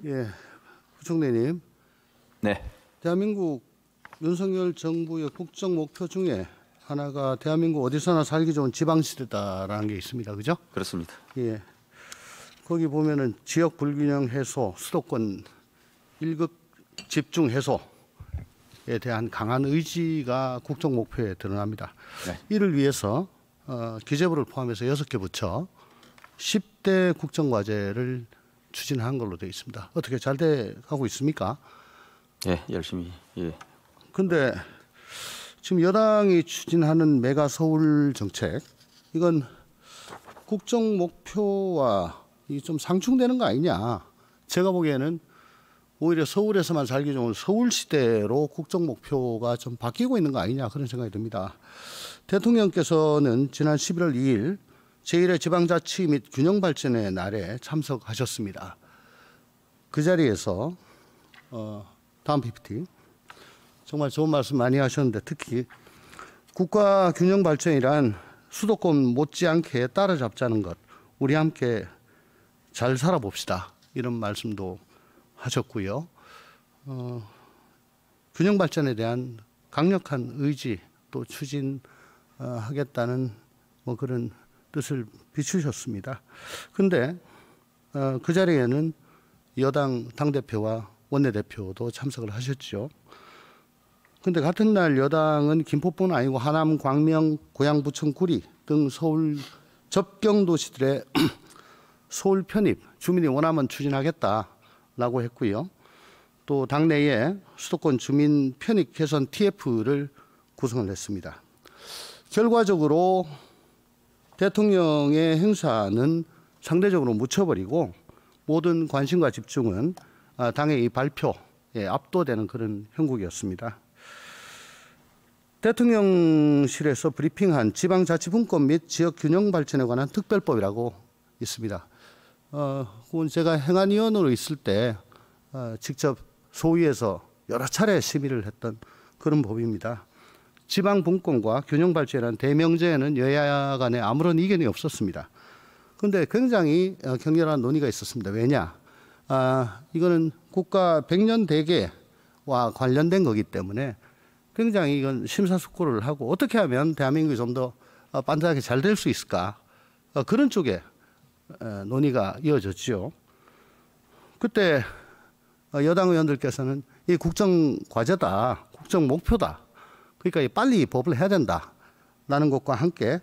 예, 부총리님. 네. 대한민국 윤석열 정부의 국정 목표 중에 하나가 대한민국 어디서나 살기 좋은 지방시대다라는 게 있습니다. 그죠? 그렇습니다. 예. 거기 보면은 지역 불균형 해소, 수도권 일극 집중 해소에 대한 강한 의지가 국정 목표에 드러납니다. 네. 이를 위해서 기재부를 포함해서 6개 부처 10대 국정과제를 추진한 걸로 되어 있습니다. 어떻게 잘 돼 가고 있습니까? 예, 열심히. 예. 근데 지금 여당이 추진하는 메가 서울 정책, 이건 국정 목표와 좀 상충되는 거 아니냐. 제가 보기에는 오히려 서울에서만 살기 좋은 서울시대로 국정 목표가 좀 바뀌고 있는 거 아니냐, 그런 생각이 듭니다. 대통령께서는 지난 11월 2일 제1회 지방자치 및 균형발전의 날에 참석하셨습니다. 그 자리에서 다음 PPT, 정말 좋은 말씀 많이 하셨는데, 특히 국가 균형 발전이란 수도권 못지않게 따라잡자는 것, 우리 함께 잘 살아봅시다, 이런 말씀도 하셨고요. 균형 발전에 대한 강력한 의지 또 추진하겠다는 뭐 그런 뜻을 비추셨습니다. 그런데 그 자리에는 여당 당대표와 원내대표도 참석을 하셨죠. 근데 같은 날 여당은 김포뿐 아니고 하남, 광명, 고양, 부천, 구리 등 서울 접경 도시들의 서울 편입, 주민이 원하면 추진하겠다라고 했고요. 또 당내에 수도권 주민 편입 개선 TF를 구성을 했습니다. 결과적으로 대통령의 행사는 상대적으로 묻혀버리고 모든 관심과 집중은 당의 이 발표에 압도되는 그런 형국이었습니다. 대통령실에서 브리핑한 지방자치분권 및 지역균형 발전에 관한 특별법이라고 있습니다. 그건 제가 행안위원으로 있을 때 직접 소위에서 여러 차례 심의를 했던 그런 법입니다. 지방분권과 균형발전이라는 대명제에는 여야 간에 아무런 이견이 없었습니다. 그런데 굉장히 격렬한 논의가 있었습니다. 왜냐? 이거는 국가 100년 대계와 관련된 거기 때문에 굉장히 이건 심사숙고를 하고 어떻게 하면 대한민국이 좀 더 반듯하게 잘 될 수 있을까? 그런 쪽에 논의가 이어졌죠. 그때 여당 의원들께서는 이 국정 과제다, 국정 목표다. 그러니까 빨리 법을 해야 된다라는 것과 함께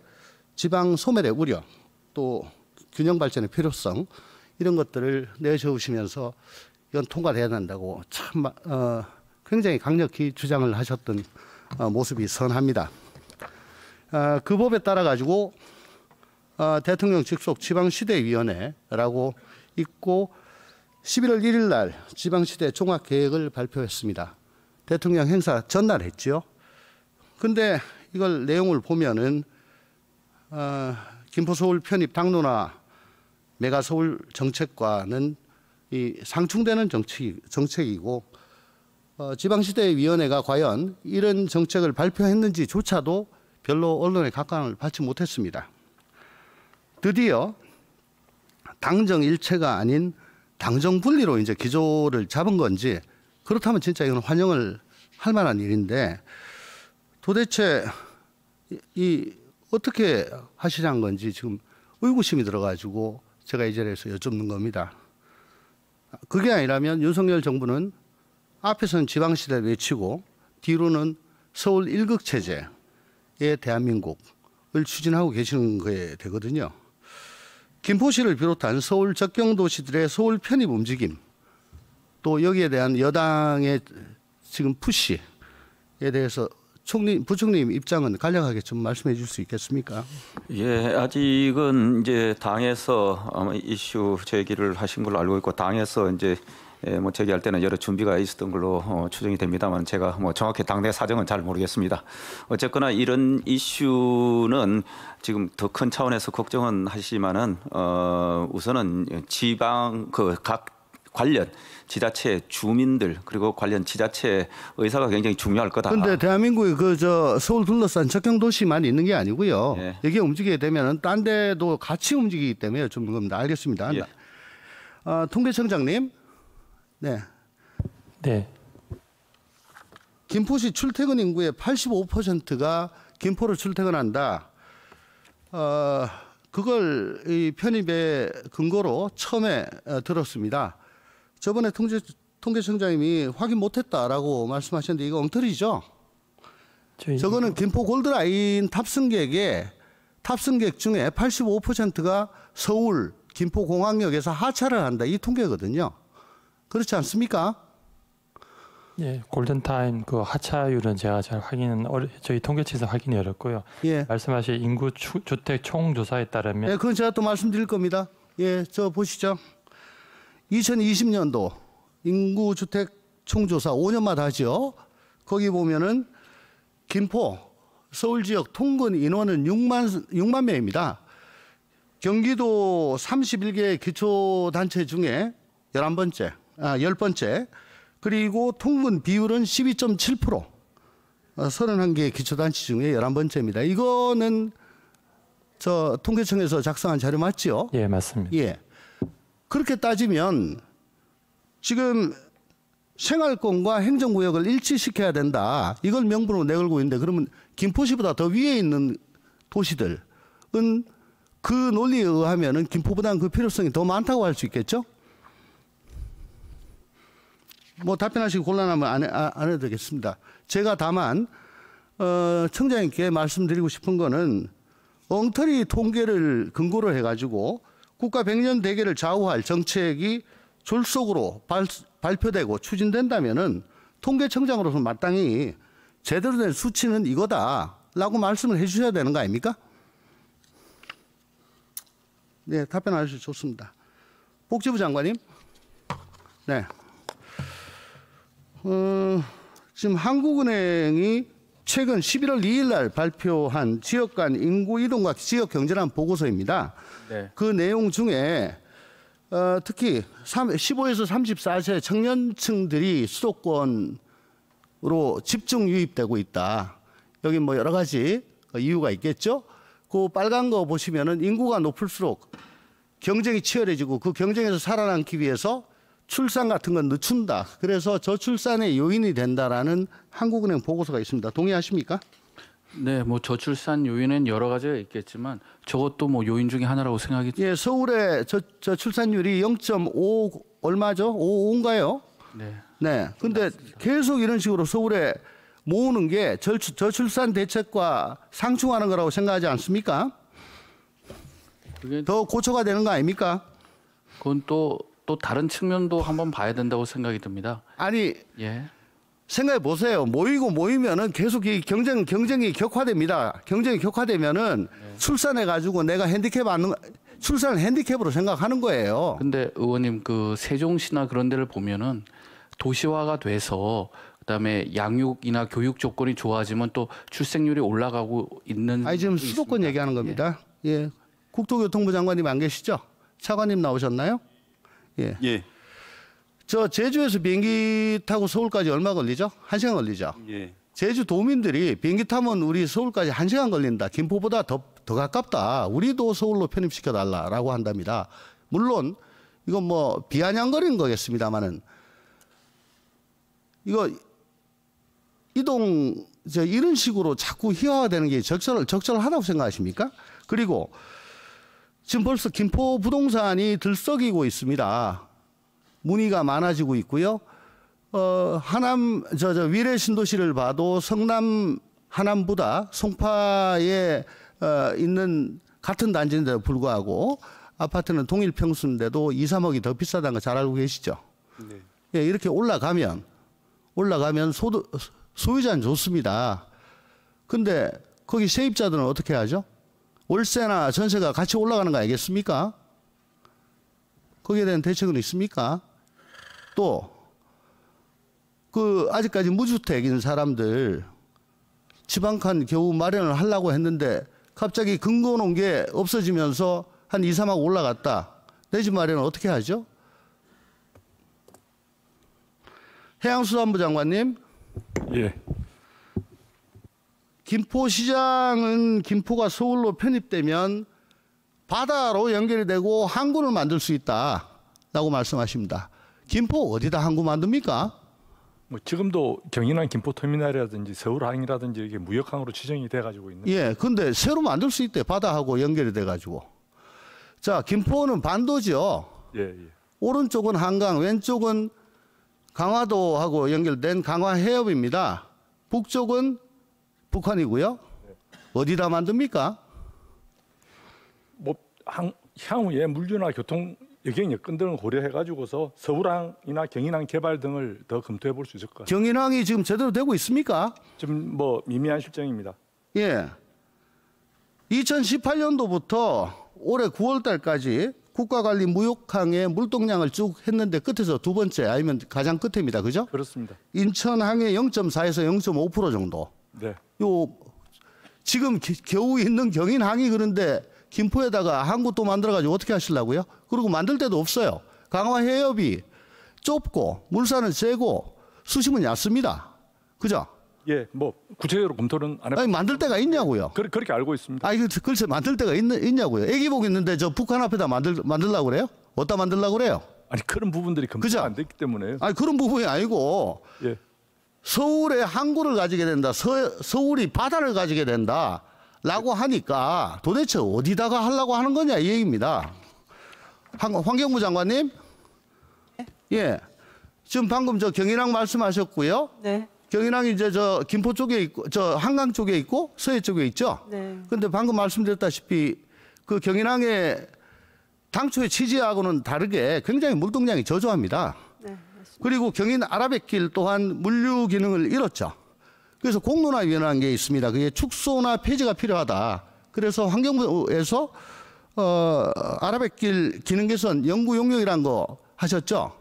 지방 소멸의 우려, 또 균형 발전의 필요성, 이런 것들을 내세우시면서 이건 통과돼야 된다고 참 굉장히 강력히 주장을 하셨던 모습이 선합니다. 그 법에 따라 가지고 대통령 직속 지방시대위원회라고 있고 11월 1일 날 지방시대 종합계획을 발표했습니다. 대통령 행사 전날 했죠. 근데 이걸 내용을 보면은 김포서울 편입 당론화 메가서울 정책과는 이 상충되는 정책이고 지방시대위원회가 과연 이런 정책을 발표했는지조차도 별로 언론의 각광을 받지 못했습니다. 드디어 당정 일체가 아닌 당정 분리로 이제 기조를 잡은 건지, 그렇다면 진짜 이건 환영을 할 만한 일인데 도대체 이 어떻게 하시라는 건지 지금 의구심이 들어가지고 제가 이 자리에서 여쭙는 겁니다. 그게 아니라면 윤석열 정부는 앞에서는 지방시대를 외치고 뒤로는 서울 1극 체제의 대한민국을 추진하고 계시는 거에 되거든요. 김포시를 비롯한 서울 접경 도시들의 서울 편입 움직임, 또 여기에 대한 여당의 지금 푸시에 대해서 부총리님 입장은 간략하게 좀 말씀해 줄 수 있겠습니까? 예, 아직은 이제 당에서 아마 이슈 제기를 하신 걸로 알고 있고, 당에서 이제 뭐 제기할 때는 여러 준비가 있었던 걸로 추정이 됩니다만, 제가 뭐 정확히 당내 사정은 잘 모르겠습니다. 어쨌거나 이런 이슈는 지금 더 큰 차원에서 걱정은 하시지만은 우선은 지방 각 관련 지자체 주민들 그리고 관련 지자체 의사가 굉장히 중요할 거다. 그런데 대한민국에 서울 둘러싼 접경 도시만 있는 게 아니고요. 예. 여기에 움직이게 되면은 딴 데도 같이 움직이기 때문에 좀 겁니다. 알겠습니다. 예. 통계청장님, 네. 네. 김포시 출퇴근 인구의 85%가 김포로 출퇴근한다. 그걸 이 편입의 근거로 처음에 들었습니다. 저번에 통계청장님이 확인 못했다라고 말씀하셨는데 이거 엉터리죠? 저거는 김포 골드라인 탑승객 중에 85%가 서울 김포공항역에서 하차를 한다. 이 통계거든요. 그렇지 않습니까? 예, 골든타임 그 하차율은 제가 잘 저희 통계치에서 확인이 어렵고요. 예. 말씀하신 인구 주택 총조사에 따르면 예, 그건 제가 또 말씀드릴 겁니다. 예, 저 보시죠. 2020년도 인구 주택 총조사 5년마다 하죠. 거기 보면은 김포 서울 지역 통근 인원은 6만 명입니다. 경기도 31개 기초단체 중에 10번째. 그리고 통근 비율은 12.7%. 31개 기초단체 중에 11번째입니다. 이거는 저 통계청에서 작성한 자료 맞죠? 예, 맞습니다. 예. 그렇게 따지면 지금 생활권과 행정구역을 일치시켜야 된다. 이걸 명분으로 내걸고 있는데 그러면 김포시보다 더 위에 있는 도시들은 그 논리에 의하면은 김포보다는 그 필요성이 더 많다고 할 수 있겠죠? 뭐 답변하시기 곤란하면 안 해도 되겠습니다. 제가 다만 청장님께 말씀드리고 싶은 거는 엉터리 통계를 근거로 해가지고 국가 100년 대계를 좌우할 정책이 졸속으로 발표되고 추진된다면은 통계청장으로서 마땅히 제대로 된 수치는 이거다라고 말씀을 해주셔야 되는 거 아닙니까? 네, 답변하셔서 좋습니다. 복지부 장관님. 네. 지금 한국은행이 최근 11월 2일 날 발표한 지역 간 인구 이동과 지역 경제란 보고서입니다. 네. 그 내용 중에 특히 15에서 34세 청년층들이 수도권으로 집중 유입되고 있다. 여기 뭐 여러 가지 이유가 있겠죠. 그 빨간 거 보시면은 인구가 높을수록 경쟁이 치열해지고 그 경쟁에서 살아남기 위해서 출산 같은 건 늦춘다. 그래서 저출산의 요인이 된다라는 한국은행 보고서가 있습니다. 동의하십니까? 네, 뭐 저출산 요인은 여러 가지가 있겠지만 저것도 뭐 요인 중에 하나라고 생각이. 예, 서울의 저출산율이 0.5 얼마죠? 55인가요? 네. 네. 근데 계속 이런 식으로 서울에 모으는 게 저출산 대책과 상충하는 거라고 생각하지 않습니까? 그게 더 고쳐가 되는 거 아닙니까? 그건 또 다른 측면도 한번 봐야 된다고 생각이 듭니다. 아니 예. 생각해 보세요. 모이면은 계속 이 경쟁이 격화됩니다. 경쟁이 격화되면은 출산해 가지고 내가 출산을 핸디캡으로 생각하는 거예요. 근데 의원님 그 세종시나 그런 데를 보면은 도시화가 돼서 그다음에 양육이나 교육 조건이 좋아지면 또 출생률이 올라가고 있는. 아니 지금 것도 수도권 있습니다. 얘기하는 겁니다. 예. 국토교통부 장관님 안 계시죠? 차관님 나오셨나요? 예. 예. 저 제주에서 비행기 타고 서울까지 얼마 걸리죠? 1시간 걸리죠? 예. 제주 도민들이 비행기 타면 우리 서울까지 1시간 걸린다. 김포보다 더 가깝다. 우리도 서울로 편입시켜달라라고 한답니다. 물론 이건 뭐 비아냥거리는 거겠습니다만은 이거 이런 식으로 자꾸 희화화되는 게 적절하다고 생각하십니까? 그리고 지금 벌써 김포 부동산이 들썩이고 있습니다. 문의가 많아지고 있고요. 하남 위례 신도시를 봐도 성남 하남보다 송파에 있는 같은 단지인데도 불구하고 아파트는 동일 평수인데도 2, 3억이 더 비싸다는 거 잘 알고 계시죠? 네. 예, 이렇게 올라가면 소유자는 좋습니다. 근데 거기 세입자들은 어떻게 하죠? 월세나 전세가 같이 올라가는 거 아니겠습니까? 거기에 대한 대책은 있습니까? 또 그 아직까지 무주택인 사람들 집 한 칸 겨우 마련을 하려고 했는데 갑자기 근거 놓은 게 없어지면서 한 2, 3억 올라갔다. 내 집 마련은 어떻게 하죠? 해양수산부 장관님. 예. 김포시장은 김포가 서울로 편입되면 바다로 연결이 되고 항구를 만들 수 있다라고 말씀하십니다. 김포 어디다 항구 만듭니까? 뭐 지금도 경인항 김포터미널이라든지 서울항이라든지 이게 무역항으로 지정이 돼가지고 있는. 예, 근데 새로 만들 수 있대. 바다하고 연결이 돼가지고. 자, 김포는 반도죠. 예, 예. 오른쪽은 한강, 왼쪽은 강화도하고 연결된 강화해협입니다. 북쪽은 북한이고요. 어디다 만듭니까? 뭐 향후에 물류나 교통 여객 여건 등을 고려해가지고서 서울항이나 경인항 개발 등을 더 검토해 볼 수 있을 것 같아요. 경인항이 지금 제대로 되고 있습니까? 좀 뭐 미미한 실정입니다. 예. 2018년도부터 올해 9월 달까지 국가관리 무역항의 물동량을 쭉 했는데 끝에서 두 번째 아니면 가장 끝입니다. 그죠? 그렇습니다. 인천항의 0.4에서 0.5% 정도. 네. 요 지금 겨우 있는 경인항이 그런데 김포에다가 항구 또 만들어가지고 어떻게 하시려고요? 그리고 만들 데도 없어요. 강화 해협이 좁고 물산은 세고 수심은 얕습니다. 그죠? 예, 뭐 구체적으로 검토는 안 해. 아니 만들 데가 있냐고요? 그렇게 알고 있습니다. 아니 글쎄 만들 데가 있냐고요? 애기복 있는데 저 북한 앞에다 만들려고 그래요? 어디다 만들려고 그래요? 아니 그런 부분들이 그죠? 검토가 안 됐기 때문에. 아니 그런 부분이 아니고 예. 서울에 항구를 가지게 된다. 서울이 바다를 가지게 된다. 라고 하니까 도대체 어디다가 하려고 하는 거냐 이 얘기입니다. 환경부 장관님. 예. 지금 방금 저 경인항 말씀하셨고요. 네. 경인항이 이제 저 김포 쪽에 있고 저 한강 쪽에 있고 서해 쪽에 있죠. 네. 근데 방금 말씀드렸다시피 그 경인항의 당초의 취지하고는 다르게 굉장히 물동량이 저조합니다. 네, 맞습니다. 그리고 경인 아라뱃길 또한 물류 기능을 잃었죠. 그래서 공론화위원회라는 게 있습니다. 그게 축소나 폐지가 필요하다. 그래서 환경부에서 아라뱃길 기능 개선 연구 용역이라는 거 하셨죠.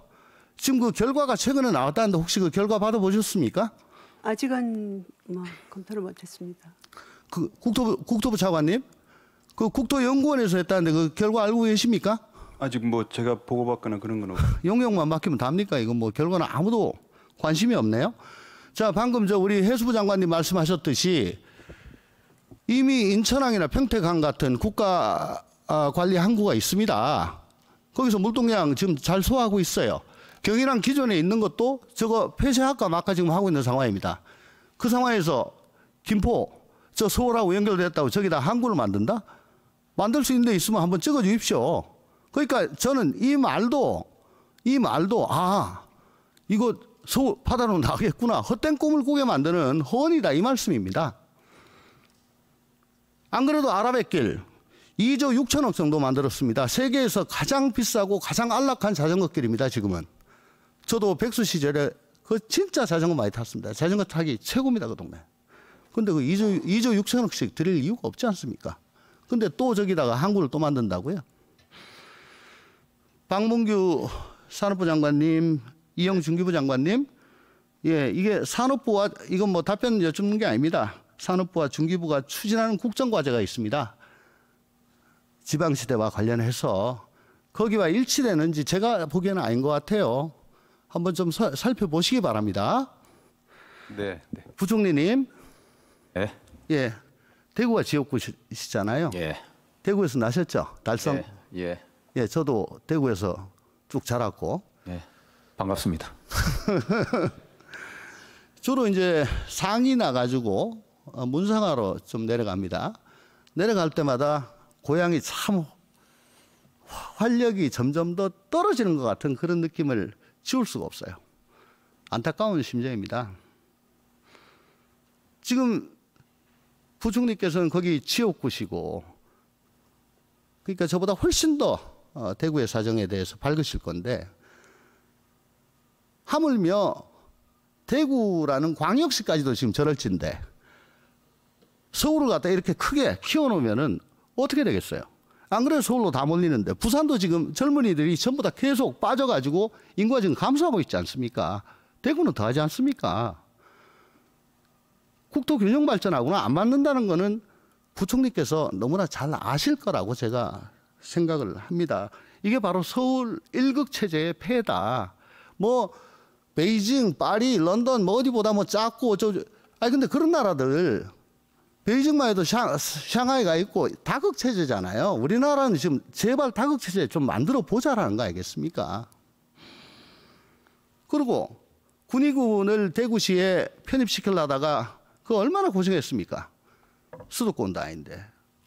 지금 그 결과가 최근에 나왔다는데 혹시 그 결과 받아보셨습니까? 아직은 뭐 검토를 못했습니다. 그 국토부 차관님, 그 국토연구원에서 했다는데 그 결과 알고 계십니까? 아직 뭐 제가 보고받거나 그런 건 없고. 용역만 맡기면 답니까? 이건 뭐 결과는 아무도 관심이 없네요. 자, 방금 저 우리 해수부 장관님 말씀하셨듯이 이미 인천항이나 평택항 같은 국가 관리 항구가 있습니다. 거기서 물동량 지금 잘 소화하고 있어요. 경인항 기존에 있는 것도 저거 폐쇄할까 말까 지금 하고 있는 상황입니다. 그 상황에서 김포 저 서울하고 연결됐다고 저기다 항구를 만든다? 만들 수 있는 데 있으면 한번 찍어 주십시오. 그러니까 저는 이 말도 이거 서울 바다로 나가겠구나. 헛된 꿈을 꾸게 만드는 허언이다 이 말씀입니다. 안 그래도 아라뱃길 2조 6천억 정도 만들었습니다. 세계에서 가장 비싸고 가장 안락한 자전거 길입니다. 지금은. 저도 백수 시절에 그 진짜 자전거 많이 탔습니다. 자전거 타기 최고입니다. 그 동네. 근데 그 2조 6천억씩 드릴 이유가 없지 않습니까? 근데 또 저기다가 항구를 또 만든다고요? 박문규 산업부 장관님, 이영준 기부 장관님, 예, 이게 산업부와 이건 뭐 답변 여쭙는 게 아닙니다. 산업부와 중기부가 추진하는 국정과제가 있습니다. 지방시대와 관련해서 거기와 일치되는지 제가 보기에는 아닌 것 같아요. 한번 좀 살펴보시기 바랍니다. 네. 네. 부총리님, 예. 예, 대구가 지역구시잖아요. 예. 대구에서 나셨죠? 달성. 예. 예. 예, 저도 대구에서 쭉 자랐고. 예. 반갑습니다. 주로 이제 상이 나가지고 문상하러 좀 내려갑니다. 내려갈 때마다 고향이 참 활력이 점점 더 떨어지는 것 같은 그런 느낌을 지울 수가 없어요. 안타까운 심정입니다. 지금 부총리께서는 거기 지역구시고, 그러니까 저보다 훨씬 더 대구의 사정에 대해서 밝으실 건데, 하물며 대구라는 광역시까지도 지금 저럴진데 서울을 갖다 이렇게 크게 키워놓으면은 어떻게 되겠어요? 안 그래도 서울로 다 몰리는데 부산도 지금 젊은이들이 전부 다 계속 빠져가지고 인구가 지금 감소하고 있지 않습니까? 대구는 더 하지 않습니까? 국토 균형 발전하고는 안 맞는다는 거는 부총리께서 너무나 잘 아실 거라고 제가 생각을 합니다. 이게 바로 서울 일극 체제의 폐해다. 뭐 베이징, 파리, 런던 뭐 어디보다 뭐 작고 아니 근데 그런 나라들 베이징만 해도 샹하이가 있고 다극 체제잖아요. 우리나라는 지금 제발 다극 체제 좀 만들어 보자라는 거 아니겠습니까? 그리고 군의군을 대구시에 편입시키려다가 그 얼마나 고생했습니까? 수도권도 아닌데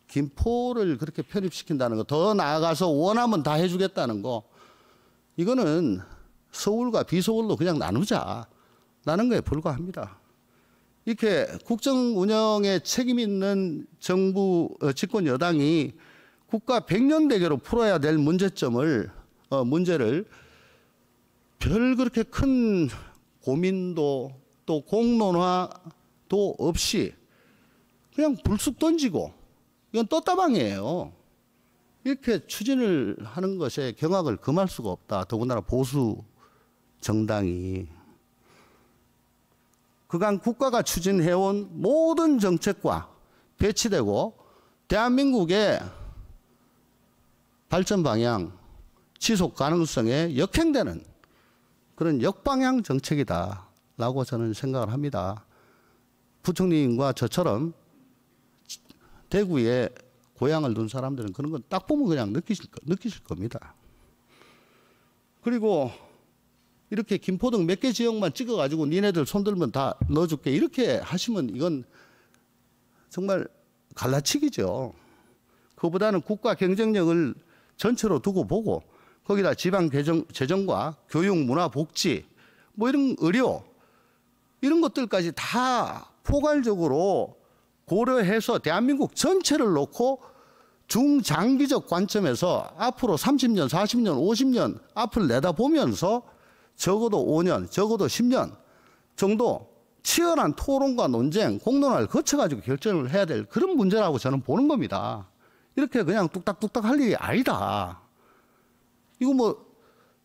김포를 그렇게 편입시킨다는 거, 더 나아가서 원하면 다 해주겠다는 거, 이거는 서울과 비서울로 그냥 나누자라는 거에 불과합니다. 이렇게 국정 운영에 책임 있는 정부 집권 여당이 국가 백년대계로 풀어야 될 문제를 별 그렇게 큰 고민도 또 공론화도 없이 그냥 불쑥 던지고, 이건 떴다방이에요. 이렇게 추진을 하는 것에 경악을 금할 수가 없다. 더군다나 보수 정당이 그간 국가가 추진해온 모든 정책과 배치되고 대한민국의 발전 방향, 지속 가능성에 역행되는 그런 역방향 정책이다라고 저는 생각을 합니다. 부총리님과 저처럼 대구에 고향을 둔 사람들은 그런 건 딱 보면 그냥 느끼실 겁니다. 그리고 이렇게 김포 등 몇 개 지역만 찍어가지고 니네들 손들면 다 넣어줄게 이렇게 하시면 이건 정말 갈라치기죠. 그보다는 국가 경쟁력을 전체로 두고 보고 거기다 지방 재정과 교육, 문화, 복지, 뭐 이런 의료 이런 것들까지 다 포괄적으로 고려해서 대한민국 전체를 놓고 중장기적 관점에서 앞으로 30년, 40년, 50년 앞을 내다보면서 적어도 5년, 적어도 10년 정도 치열한 토론과 논쟁, 공론화를 거쳐가지고 결정을 해야 될 그런 문제라고 저는 보는 겁니다. 이렇게 그냥 뚝딱뚝딱 할 일이 아니다. 이거 뭐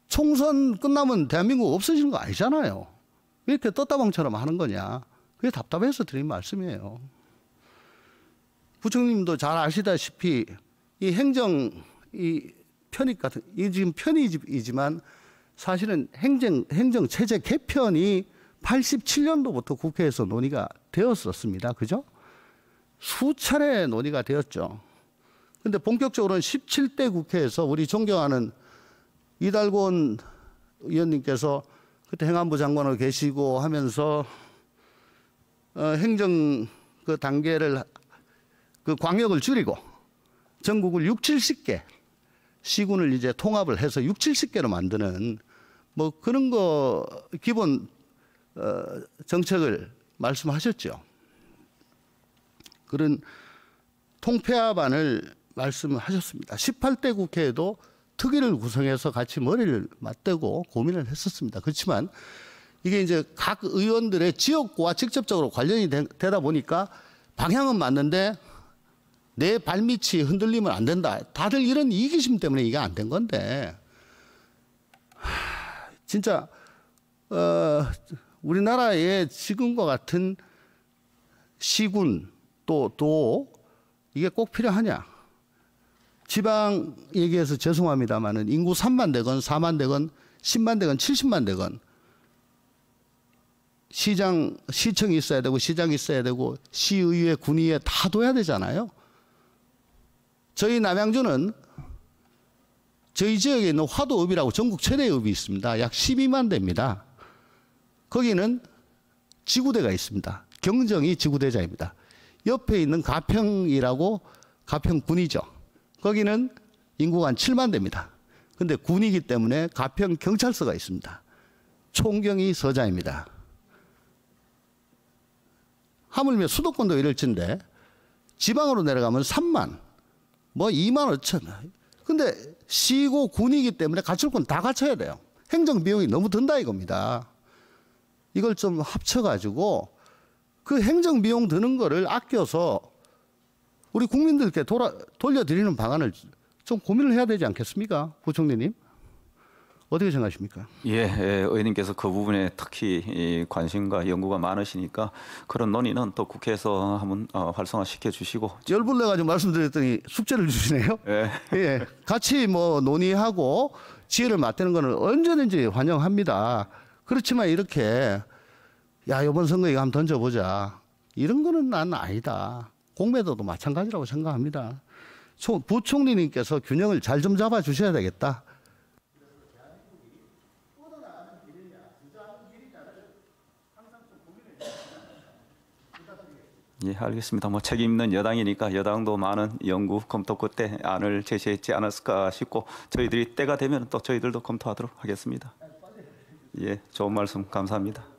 총선 끝나면 대한민국 없어지는 거 아니잖아요. 왜 이렇게 떴다방처럼 하는 거냐. 그게 답답해서 드린 말씀이에요. 부총님도 잘 아시다시피 이 행정 이 편입 같은 이 지금 편입이지만 사실은 행정 체제 개편이 87년도부터 국회에서 논의가 되었었습니다. 그죠? 수차례 논의가 되었죠. 근데 본격적으로는 17대 국회에서 우리 존경하는 이달곤 의원님께서 그때 행안부 장관으로 계시고 하면서 행정 그 단계를 그 광역을 줄이고 전국을 70개 시군을 이제 통합을 해서 70개로 만드는 뭐 그런 거 기본 정책을 말씀하셨죠. 그런 통폐합안을 말씀하셨습니다. 18대 국회에도 특위를 구성해서 같이 머리를 맞대고 고민을 했었습니다. 그렇지만 이게 이제 각 의원들의 지역구와 직접적으로 관련이 되다 보니까 방향은 맞는데 내 발밑이 흔들리면 안 된다. 다들 이런 이기심 때문에 이게 안 된 건데 진짜 우리나라의 지금과 같은 시군 또 도 이게 꼭 필요하냐. 지방 얘기해서 죄송합니다마는 인구 3만 되건 4만 되건 10만 되건 70만 되건 시청이 있어야 되고 시장이 있어야 되고 시의회 군의회 다 둬야 되잖아요. 저희 남양주는 저희 지역에 있는 화도읍이라고 전국 최대의 읍이 있습니다. 약 12만 대입니다. 거기는 지구대가 있습니다. 경정이 지구대장입니다. 옆에 있는 가평이라고 가평군이죠. 거기는 인구가 한 7만 대입니다. 근데 군이기 때문에 가평 경찰서가 있습니다. 총경이 서장입니다. 하물며 수도권도 이럴진데 지방으로 내려가면 3만, 뭐 2만 5천. 근데 시고 군이기 때문에 갖출 건 다 갖춰야 돼요. 행정 비용이 너무 든다 이겁니다. 이걸 좀 합쳐가지고 그 행정 비용 드는 거를 아껴서 우리 국민들께 돌려드리는 방안을 좀 고민을 해야 되지 않겠습니까? 부총리님. 어떻게 생각하십니까? 예, 의원님께서 그 부분에 특히 관심과 연구가 많으시니까 그런 논의는 또 국회에서 한번 활성화시켜 주시고. 열불 내가지고 말씀드렸더니 숙제를 주시네요. 예. 예, 같이 뭐 논의하고 지혜를 맞대는 거는 언제든지 환영합니다. 그렇지만 이렇게 야 이번 선거 이거 한번 던져보자 이런 거는 난 아니다. 공매도도 마찬가지라고 생각합니다. 부총리님께서 균형을 잘 좀 잡아 주셔야 되겠다. 예, 알겠습니다. 뭐 책임 있는 여당이니까 여당도 많은 연구 검토 끝에 안을 제시했지 않았을까 싶고 저희들이 때가 되면 또 저희들도 검토하도록 하겠습니다. 예, 좋은 말씀 감사합니다.